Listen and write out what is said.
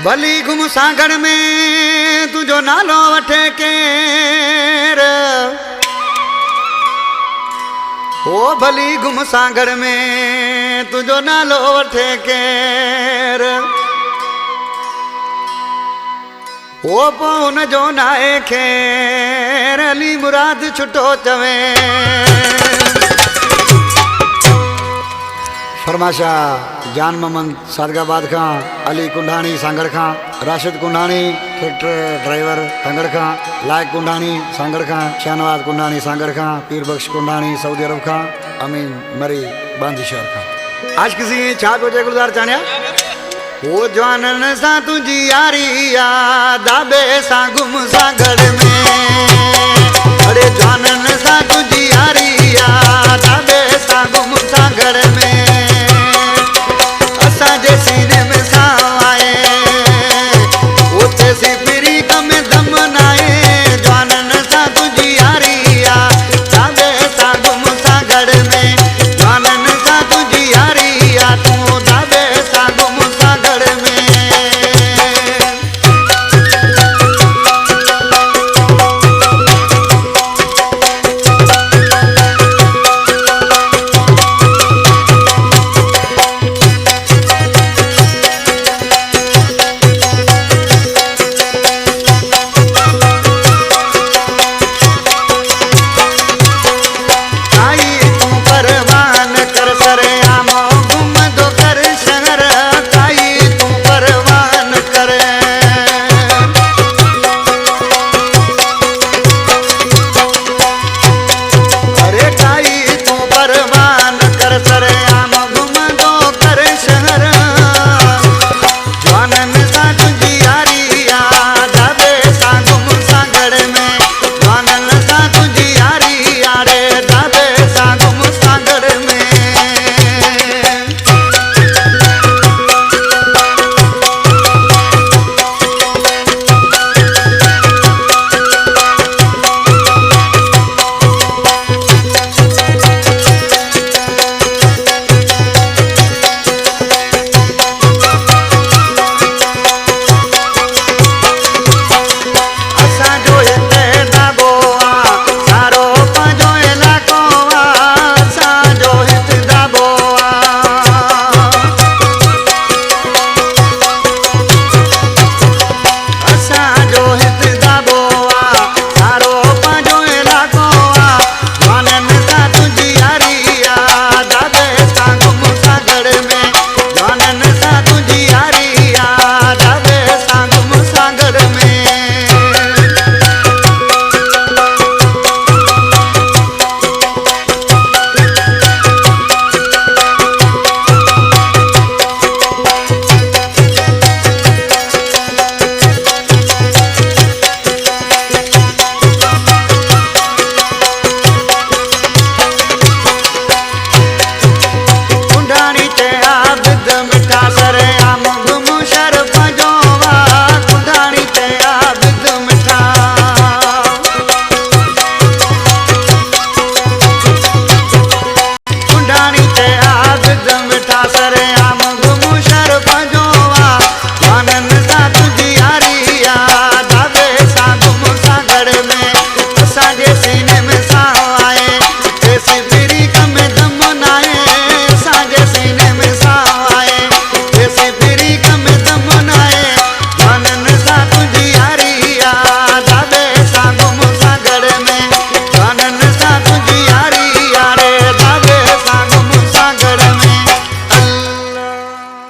भली गुम सांगड़ में तुझो नालो वठे केर। ओ भली गुम सांगड़ में तुझो नालो वठे केर। ओ पो उन जो नाए खेर अली मुराद छुटो चवे। फरमाशा जान मोहम्मद सादगाबाद का, अली कुंडानी सांगड़ का, राशिद कुंडानी ट्रैक्टर ड्राइवर सांगड़ का, लायक कुंडानी सांगड़ का, शहनवाज कुंडानी सांगड़ का, पीर बख्श कुंडानी सऊदी अरब का, अमीन मरी बांदी शहर का। आज किसी छा को जय गुलजार चाणिया ओ जवानन सा तुझी यारी याद आबे सा गुम सांगड़ में। अरे जवानन सा तुझी यारी याद आबे सा गुम सांगड़ में। जे सीने में साए उते सी पिरी कम दम नाए। जवानन सा तुझी यारी याद आबे सा गुम सांगड़ में। जवानन सा तुझी यारी याद आबे सा गुम सांगड़ में। मिठा सरे